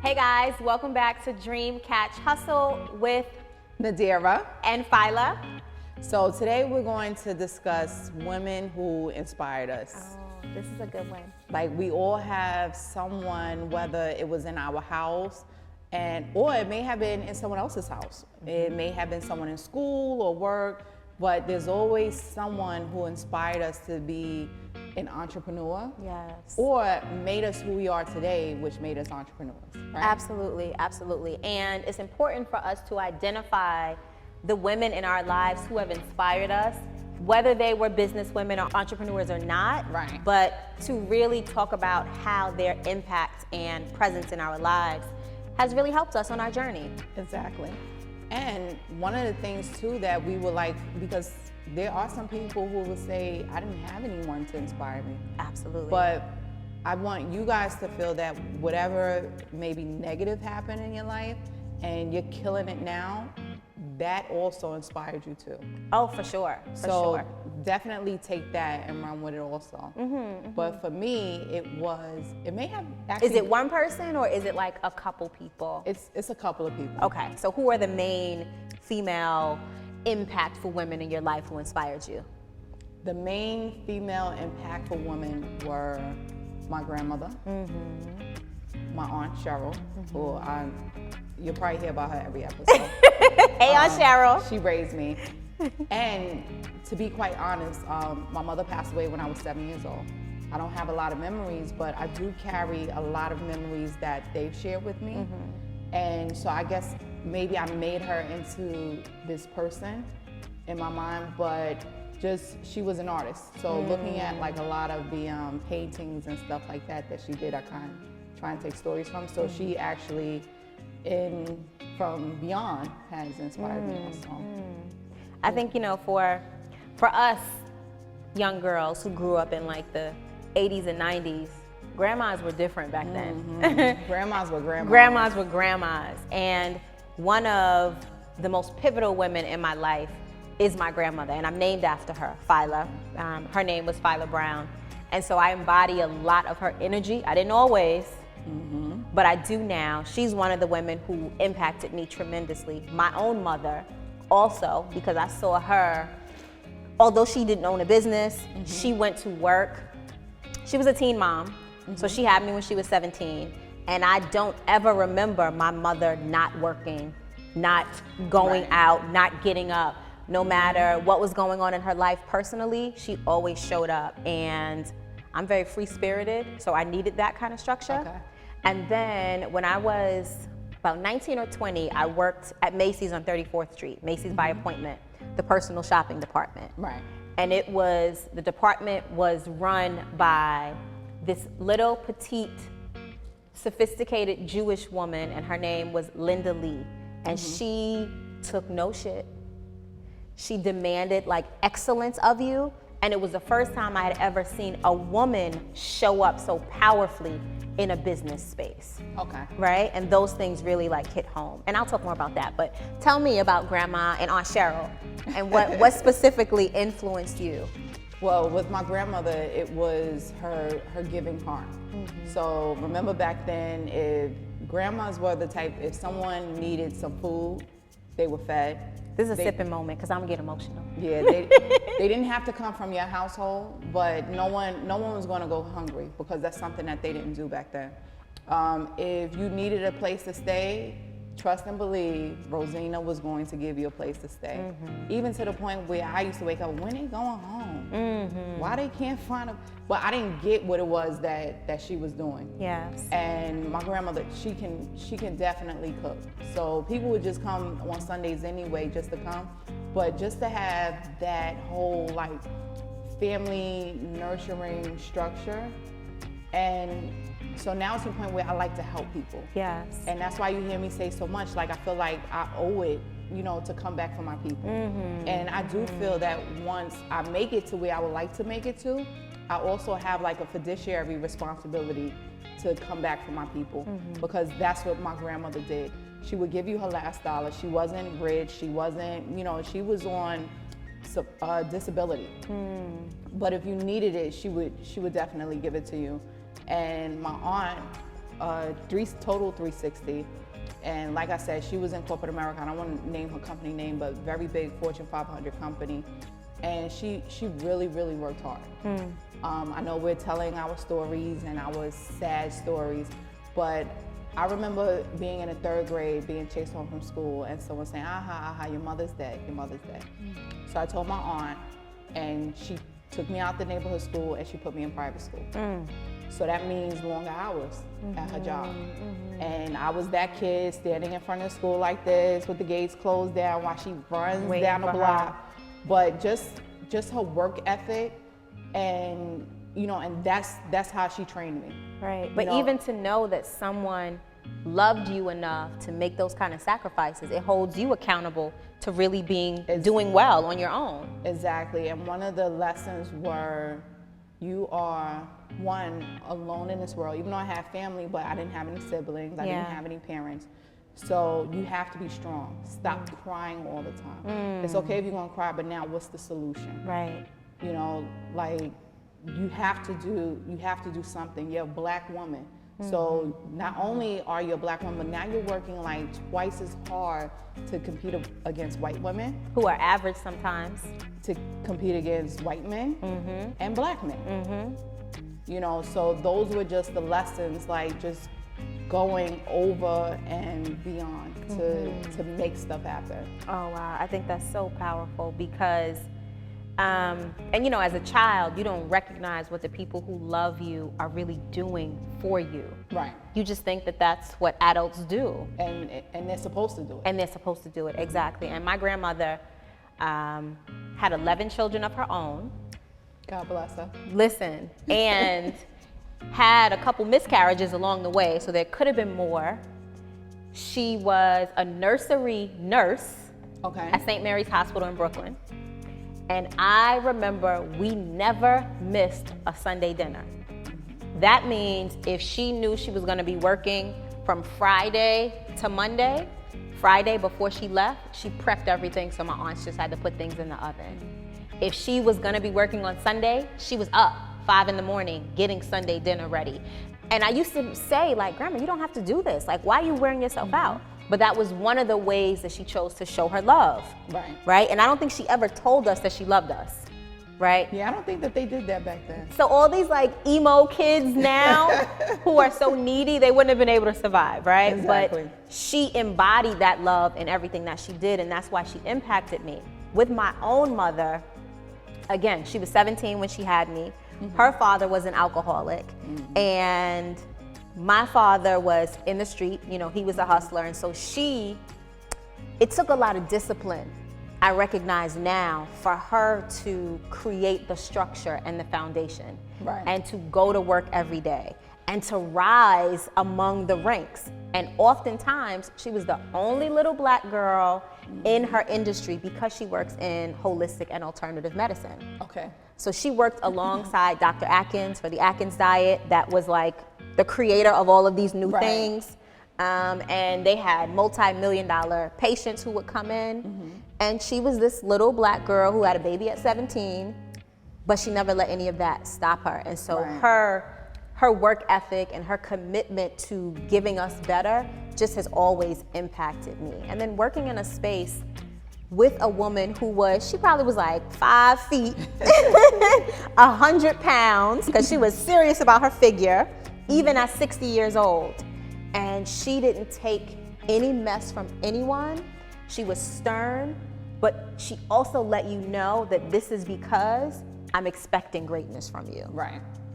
Hey guys, welcome back to Dream Catch Hustle with Nadirah and Fila. So today we're going to discuss women who inspired us. Oh, this is a good one. Like we all have someone, whether it was in our house or it may have been in someone else's house. It may have been someone in school or work, but there's always someone who inspired us to be an entrepreneur. Yes. Or made us who we are today, which made us entrepreneurs. Right? Absolutely, absolutely. And it's important for us to identify the women in our lives who have inspired us, whether they were business women or entrepreneurs or not. Right. But to really talk about how their impact and presence in our lives has really helped us on our journey. Exactly. And one of the things too that we would like, because there are some people who will say, I didn't have anyone to inspire me. Absolutely. But I want you guys to feel that whatever maybe negative happened in your life and you're killing it now, that also inspired you too. Oh, for sure. So definitely take that and run with it also. But for me, it may have actually. Is it one person or is it like a couple people? It's a couple of people. Okay, so who are the main female impactful women in your life who inspired you? The main female impactful women were my grandmother, my aunt Cheryl, who you'll probably hear about her every episode. Hey, Aunt Cheryl. She raised me. And to be quite honest, my mother passed away when I was 7 years old. I don't have a lot of memories, but I do carry a lot of memories that they've shared with me. And so I guess maybe I made her into this person in my mind, but just she was an artist. So looking at like a lot of the paintings and stuff like that she did, I kind of try and take stories from. So she actually, from beyond, has inspired me also. I think, for us young girls who grew up in like the 80s and 90s, grandmas were different back then. Grandmas were grandmas. Grandmas were grandmas. And one of the most pivotal women in my life is my grandmother, and I'm named after her, Fila. Her name was Fila Brown. And so I embody a lot of her energy. I didn't always, but I do now. She's one of the women who impacted me tremendously. My own mother also, because I saw her, although she didn't own a business, she went to work. She was a teen mom, so she had me when she was 17. And I don't ever remember my mother not working, not going out, not getting up. No matter what was going on in her life personally, she always showed up. And I'm very free-spirited, so I needed that kind of structure. Okay. And then when I was about 19 or 20, I worked at Macy's on 34th Street, Macy's by appointment, the personal shopping department. Right. And the department was run by this little petite, sophisticated Jewish woman, and her name was Linda Lee. And she took no shit. She demanded like excellence of you. And it was the first time I had ever seen a woman show up so powerfully in a business space. Okay. Right? And those things really like hit home. And I'll talk more about that, but tell me about Grandma and Aunt Cheryl and what specifically influenced you. Well, with my grandmother, it was her giving heart. So remember back then, if grandmas were the type, if someone needed some food, they were fed. This is a sipping moment because I'm gonna get emotional. Yeah, they didn't have to come from your household, but no one was gonna go hungry because that's something that they didn't do back then. If you needed a place to stay, trust and believe, Rosina was going to give you a place to stay. Even to the point where I used to wake up, when they going home? Why they can't find a, but I didn't get what it was that she was doing. Yes. And my grandmother, she can definitely cook. So people would just come on Sundays anyway, just to come. But just to have that whole like family nurturing structure. And so now it's to the point where I like to help people. Yes. And that's why you hear me say so much, like I feel like I owe it, to come back for my people. And I do feel that once I make it to where I would like to make it to, I also have like a fiduciary responsibility to come back for my people, because that's what my grandmother did. She would give you her last dollar. She wasn't rich. She wasn't, she was on disability. But if you needed it, she would definitely give it to you. And my aunt, total 360. And like I said, she was in corporate America. I don't want to name her company name, but very big Fortune 500 company. And she really, really worked hard. I know we're telling our stories and our sad stories, but I remember being in the 3rd grade, being chased home from school, and someone saying, aha, your mother's dead, your mother's dead. So I told my aunt, and she took me out the neighborhood school and she put me in private school. So that means longer hours at her job. And I was that kid standing in front of the school like this with the gates closed down while she runs down the block. But just her work ethic, and and that's how she trained me. Right. But even to know that someone loved you enough to make those kind of sacrifices, it holds you accountable to really doing well on your own. Exactly. And one of the lessons were, you are one, alone in this world. Even though I had family, but I didn't have any siblings, I didn't have any parents. So you have to be strong. Stop crying all the time. It's okay if you're gonna cry, but now what's the solution? Right. Like you have to do something. You're a Black woman. So not only are you a Black woman, but now you're working like twice as hard to compete against white women. Who are average sometimes. To compete against white men and Black men. So those were just the lessons, like just going over and beyond to make stuff happen. Oh wow, I think that's so powerful because and as a child, you don't recognize what the people who love you are really doing for you. Right. You just think that that's what adults do. And they're supposed to do it. And they're supposed to do it, exactly. And my grandmother had 11 children of her own. God bless her. Listen, and had a couple miscarriages along the way, so there could have been more. She was a nursery nurse at St. Mary's Hospital in Brooklyn. And I remember we never missed a Sunday dinner. That means if she knew she was gonna be working from Friday to Monday, Friday before she left, she prepped everything so my aunts just had to put things in the oven. If she was gonna be working on Sunday, she was up 5 a.m. getting Sunday dinner ready. And I used to say, like, Grandma, you don't have to do this. Like, why are you wearing yourself out? But that was one of the ways that she chose to show her love. Right? And I don't think she ever told us that she loved us. Right? Yeah, I don't think that they did that back then. So all these like emo kids now who are so needy, they wouldn't have been able to survive, right? Exactly. But she embodied that love in everything that she did, and that's why she impacted me. With my own mother, again, she was 17 when she had me. Her father was an alcoholic, and my father was in the street, he was a hustler, and so it took a lot of discipline, I recognize now, for her to create the structure and the foundation, and to go to work every day, and to rise among the ranks. And oftentimes, she was the only little Black girl in her industry because she works in holistic and alternative medicine. So she worked alongside Dr. Atkins for the Atkins diet. That was like the creator of all of these new things. And they had multi-million-dollar patients who would come in. And she was this little Black girl who had a baby at 17, but she never let any of that stop her. And so her work ethic and her commitment to giving us better just has always impacted me. And then working in a space with a woman she probably was like 5 feet, 100 pounds, because she was serious about her figure, even at 60 years old. And she didn't take any mess from anyone. She was stern, but she also let you know that this is because I'm expecting greatness from you.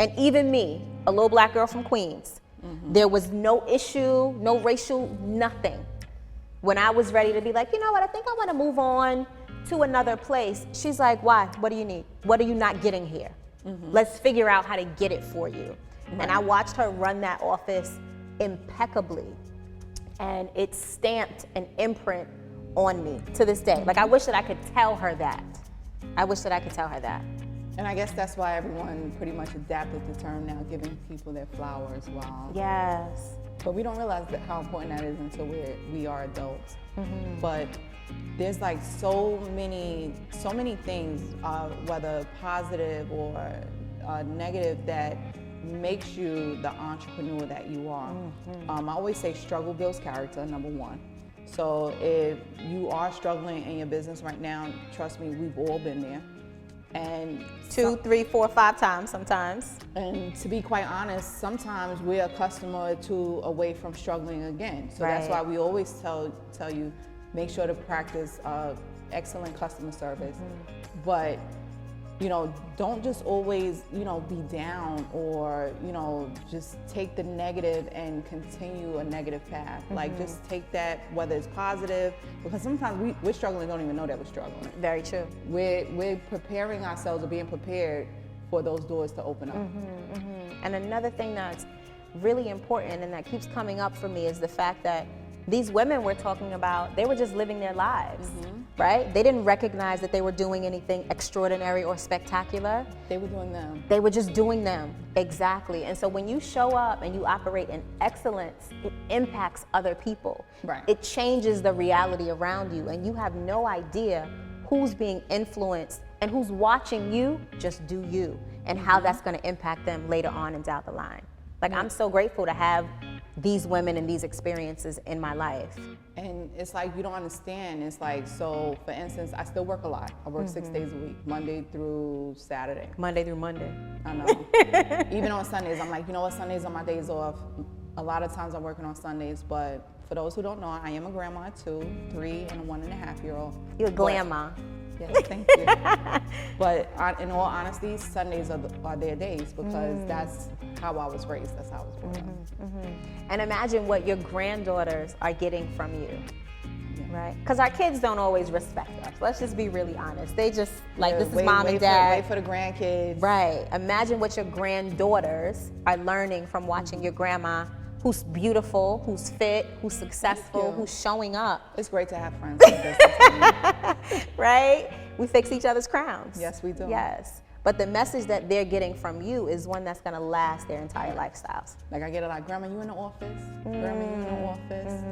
And even me, a little Black girl from Queens, there was no issue, no racial, nothing. When I was ready to be like, you know what, I think I want to move on to another place. She's like, why? What do you need? What are you not getting here? Let's figure out how to get it for you. And I watched her run that office impeccably. And it stamped an imprint on me to this day. Like, I wish that I could tell her that. And I guess that's why everyone pretty much adapted the term now, giving people their flowers. Wow. Yes. But we don't realize how important that is until we are adults. But there's like so many things, whether positive or negative, that makes you the entrepreneur that you are. I always say struggle builds character, number one. So if you are struggling in your business right now, trust me, we've all been there. And 2, 3, 4, 5 times sometimes. And to be quite honest, sometimes we're a customer or two away from struggling again. So that's why we always tell you, make sure to practice excellent customer service. But don't just always, be down or, just take the negative and continue a negative path. Like just take that, whether it's positive, because sometimes we're struggling, don't even know that we're struggling. Very true. We're preparing ourselves or being prepared for those doors to open up. And another thing that's really important and that keeps coming up for me is the fact that these women we're talking about, they were just living their lives, right? They didn't recognize that they were doing anything extraordinary or spectacular. They were doing them. They were just doing them, exactly. And so when you show up and you operate in excellence, it impacts other people. Right. It changes the reality around you, and you have no idea who's being influenced and who's watching you just do you, and how that's gonna impact them later on and down the line. Like, I'm so grateful to have these women and these experiences in my life. And it's like, you don't understand. It's like, so for instance, I still work a lot. I work 6 days a week, Monday through Saturday. Monday through Monday. I know. Even on Sundays, I'm like, Sundays are my days off. A lot of times I'm working on Sundays, but for those who don't know, I am a grandma of 2, 3, and a 1.5-year-old. You're a grandma. Yes, thank you. But in all honesty, Sundays are their days, because that's how I was raised. That's how I was brought up. And imagine what your granddaughters are getting from you, right? Because our kids don't always respect us. Let's just be really honest. They just, this is mom and dad. Wait for the grandkids. Right. Imagine what your granddaughters are learning from watching your grandma, who's beautiful, who's fit, who's successful, who's showing up. It's great to have friends like this. Right? We fix each other's crowns. Yes, we do. Yes. But the message that they're getting from you is one that's gonna last their entire lifestyles. Like, I get it like, Grandma, you in the office? Grandma, you in the office?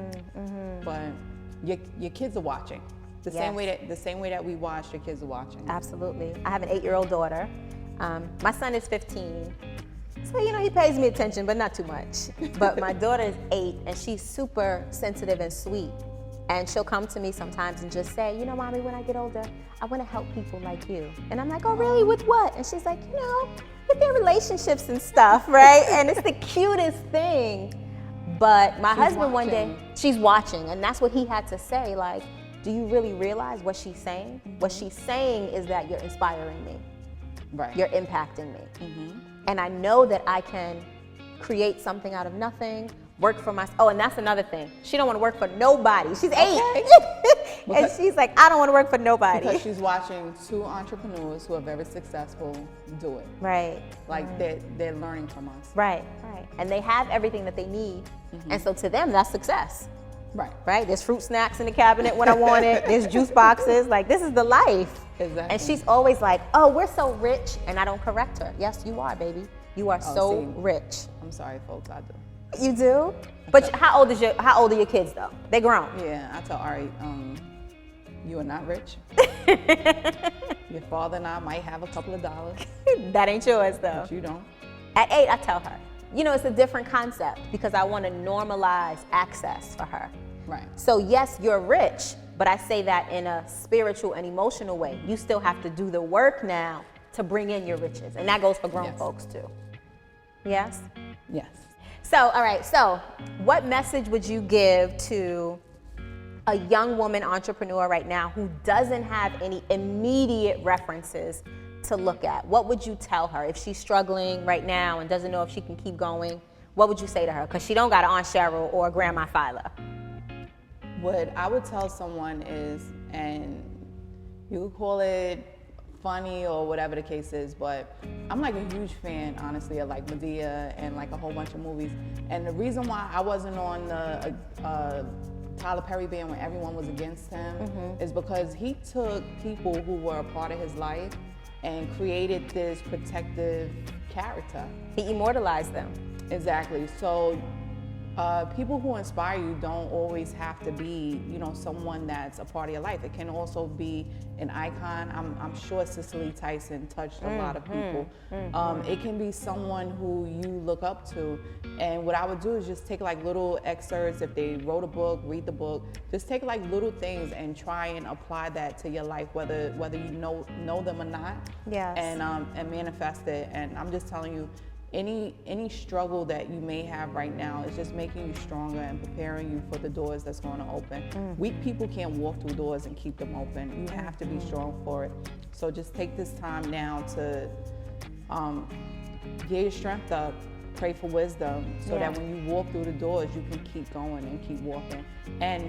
But your kids are watching. The same way that we watch, your kids are watching. Absolutely. I have an 8-year-old daughter. My son is 15. So, he pays me attention, but not too much. But my daughter is 8, and she's super sensitive and sweet. And she'll come to me sometimes and just say, Mommy, when I get older, I want to help people like you. And I'm like, oh, really? With what? And she's like, with their relationships and stuff, right? And it's the cutest thing. But my husband one day, she's watching, and that's what he had to say. Like, do you really realize what she's saying? What she's saying is that you're inspiring me. Right. You're impacting me. And I know that I can create something out of nothing, work for myself. Oh, and that's another thing. She don't want to work for nobody. She's 8. And she's like, I don't want to work for nobody. Because she's watching 2 entrepreneurs who are very successful do it. Right. Like, they're learning from us. Right. And they have everything that they need. And so to them, that's success. Right. There's fruit snacks in the cabinet when I want it. There's juice boxes. Like, this is the life. Exactly. And she's always like, oh, we're so rich. And I don't correct her. Yes, you are, baby. You are so rich. I'm sorry, folks, I do. You do? But how old are your kids, though? They grown. Yeah, I tell Ari, you are not rich. Your father and I might have a couple of dollars. That ain't yours, though. But you don't. At 8, I tell her, it's a different concept, because I want to normalize access for her. Right. So yes, you're rich, but I say that in a spiritual and emotional way. You still have to do the work now to bring in your riches. And that goes for grown folks too. Yes? Yes. So, all right, so what message would you give to a young woman entrepreneur right now who doesn't have any immediate references to look at? What would you tell her if she's struggling right now and doesn't know if she can keep going? What would you say to her? Because she don't got an Aunt Cheryl or a Grandma Fila. What I would tell someone is, and you could call it funny or whatever the case is, but I'm like a huge fan, honestly, of like Nadirah and like a whole bunch of movies. And the reason why I wasn't on the Tyler Perry band when everyone was against him is because he took people who were a part of his life and created this protective character. He immortalized them. Exactly. So People who inspire you don't always have to be, you know, someone that's a part of your life. It can also be an icon. I'm sure Cicely Tyson touched a lot of people. It can be someone who you look up to. And what I would do is just take like little excerpts. If they wrote a book, read the book. Just take like little things and try and apply that to your life, whether you know them or not. Yes. And manifest it. And I'm just telling you, any struggle that you may have right now is just making you stronger and preparing you for the doors that's going to open. Weak people can't walk through doors and keep them open. You have to be strong for it. So just take this time now to get your strength up, pray for wisdom, so that when you walk through the doors, you can keep going and keep walking.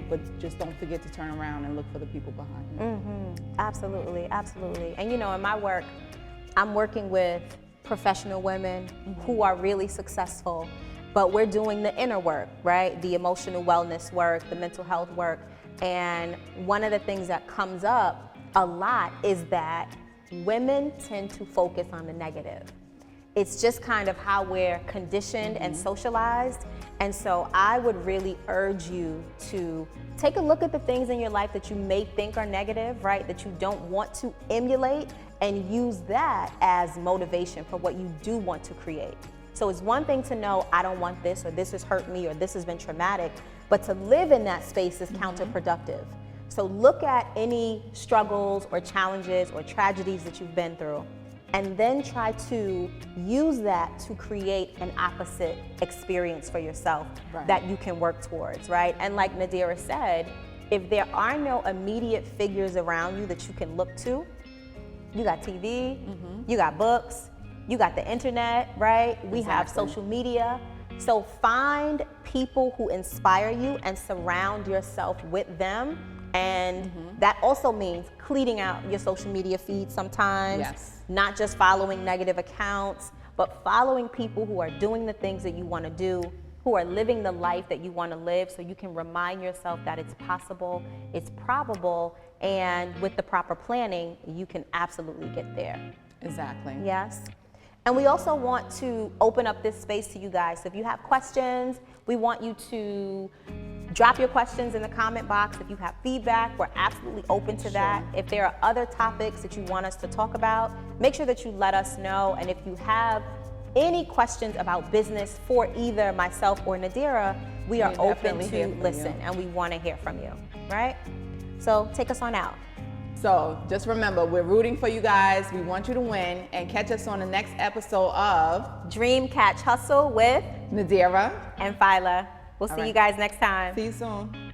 But just don't forget to turn around and look for the people behind you. Absolutely, absolutely. And you know, in my work, I'm working with professional women who are really successful, but we're doing the inner work, right? The emotional wellness work, the mental health work. And one of the things that comes up a lot is that women tend to focus on the negative. It's just kind of how we're conditioned and socialized. And so I would really urge you to take a look at the things in your life that you may think are negative, right? That you don't want to emulate, and use that as motivation for what you do want to create. So it's one thing to know, I don't want this, or this has hurt me, or this has been traumatic, but to live in that space is counterproductive. So look at any struggles or challenges or tragedies that you've been through, and then try to use that to create an opposite experience for yourself that you can work towards, right? And like Nadirah said, if there are no immediate figures around you that you can look to, you got TV, you got books, you got the internet, right? We have social media. So find people who inspire you and surround yourself with them. And that also means cleaning out your social media feed sometimes. Not just following negative accounts, but following people who are doing the things that you want to do, who are living the life that you want to live, so you can remind yourself that it's possible, it's probable, and with the proper planning, you can absolutely get there. Exactly. Yes. And we also want to open up this space to you guys. So if you have questions, we want you to drop your questions in the comment box. If you have feedback, we're absolutely open to that. If there are other topics that you want us to talk about, make sure that you let us know. And if you have any questions about business for either myself or Nadirah, we are open to listen, and we want to hear from you, right? So take us on out. So just remember, we're rooting for you guys. We want you to win, and catch us on the next episode of Dream Catch Hustle with Nadirah and Fila. We'll see you guys next time. See you soon.